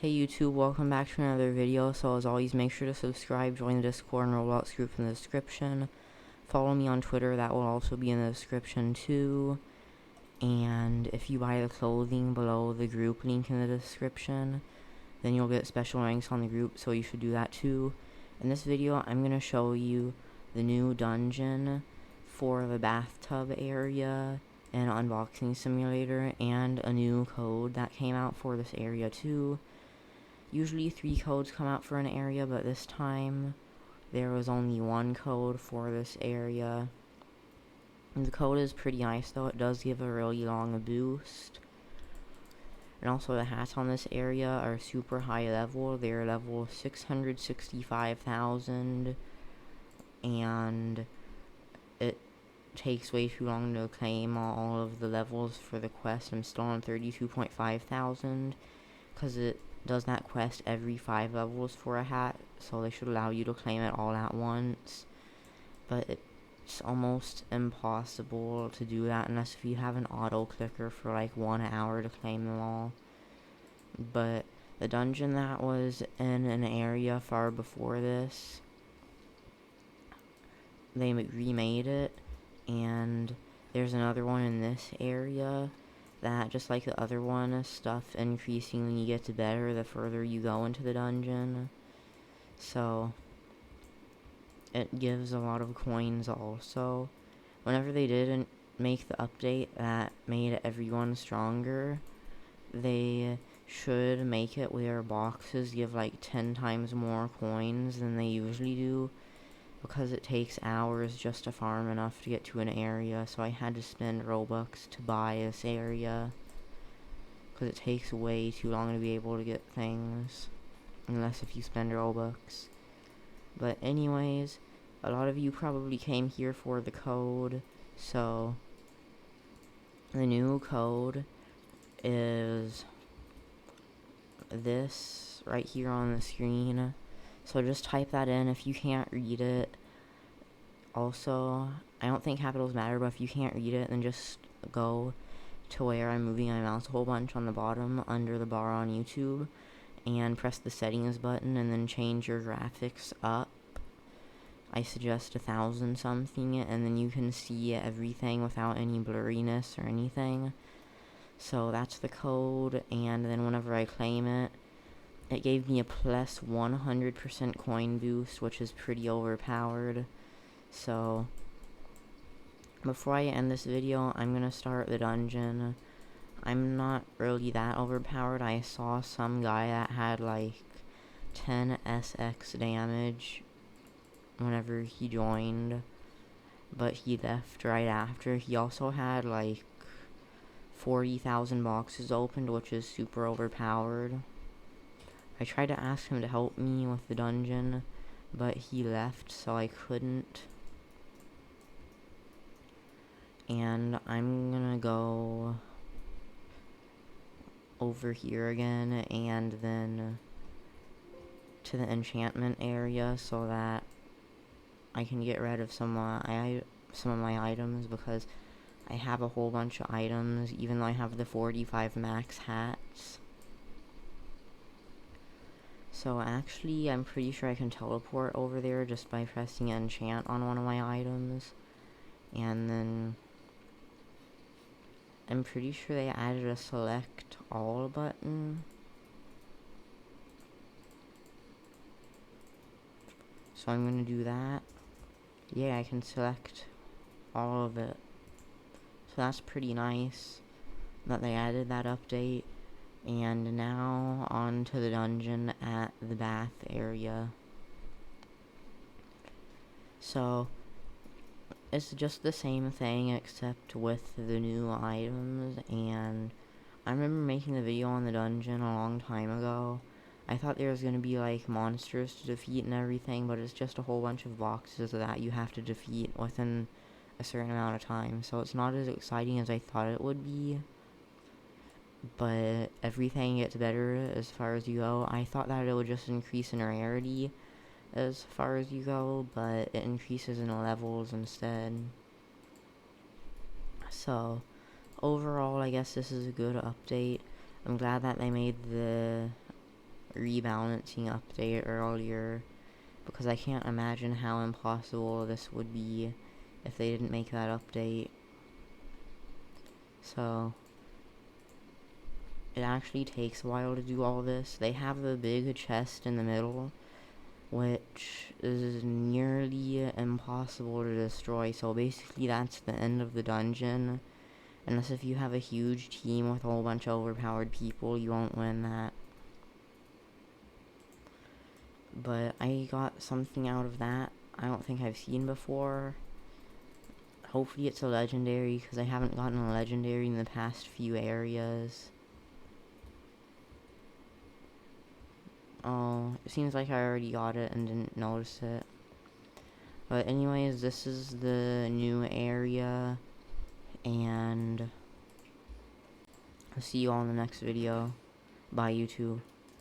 Hey YouTube, welcome back to another video. So as always, make sure to subscribe, join the Discord and Roblox group in the description. Follow me on Twitter, that will also be in the description too. And if you buy the clothing below the group link in the description, then you'll get special ranks on the group, so you should do that too. In this video, I'm going to show you the new dungeon for the bathtub area and unboxing simulator, and a new code that came out for this area too. Usually 3 codes come out for an area, but this time there was only 1 code for this area. And the code is pretty nice though, it does give a really long boost. And also the hats on this area are super high level, they're level 665,000, and it takes way too long to claim all of the levels for the quest. I'm still on 32.5 thousand, because it does that quest every 5 levels for a hat, so they should allow you to claim it all at once. But it's almost impossible to do that unless if you have an auto clicker for like 1 hour to claim them all. But the dungeon that was in an area far before this, they remade it, and there's another one in this area that, just like the other one, stuff increasingly gets better the further you go into the dungeon. So it gives a lot of coins also. Whenever they didn't make the update that made everyone stronger, they should make it where boxes give like 10 times more coins than they usually do, because it takes hours just to farm enough to get to an area. So I had to spend Robux to buy this area, because it takes way too long to be able to get things, unless if you spend Robux. But anyways, a lot of you probably came here for the code, so the new code is this right here on the screen. So just type that in if you can't read it. Also, I don't think capitals matter, but if you can't read it, then just go to where I'm moving my mouse a whole bunch on the bottom under the bar on YouTube, and press the settings button, and then change your graphics up. I suggest 1000 something, and then you can see everything without any blurriness or anything. So that's the code, and then whenever I claim it, it gave me a plus 100% coin boost, which is pretty overpowered. So before I end this video, I'm gonna start the dungeon. I'm not really that overpowered. I saw some guy that had like 10 SX damage whenever he joined, but he left right after. He also had like 40,000 boxes opened, which is super overpowered. I tried to ask him to help me with the dungeon, but he left, so I couldn't. And I'm gonna go over here again, and then to the enchantment area, so that I can get rid of some of my items, because I have a whole bunch of items, even though I have the 45 max hats. So actually, I'm pretty sure I can teleport over there just by pressing enchant on one of my items. And then I'm pretty sure they added a select all button. So I'm gonna do that. Yeah, I can select all of it. So that's pretty nice that they added that update. And now on to the dungeon at the bath area. So it's just the same thing except with the new items, and I remember making the video on the dungeon a long time ago. I thought there was going to be like monsters to defeat and everything, but it's just a whole bunch of boxes that you have to defeat within a certain amount of time, so it's not as exciting as I thought it would be. But everything gets better as far as you go. I thought that it would just increase in rarity as far as you go, but it increases in levels instead. So overall, I guess this is a good update. I'm glad that they made the rebalancing update earlier, because I can't imagine how impossible this would be if they didn't make that update. So it actually takes a while to do all this. They have the big chest in the middle, which is nearly impossible to destroy, so basically that's the end of the dungeon. Unless if you have a huge team with a whole bunch of overpowered people, you won't win that. But I got something out of that I don't think I've seen before. Hopefully it's a legendary, because I haven't gotten a legendary in the past few areas. Oh, it seems like I already got it and didn't notice it. But anyways, this is the new area, and I'll see you all in the next video. Bye, YouTube.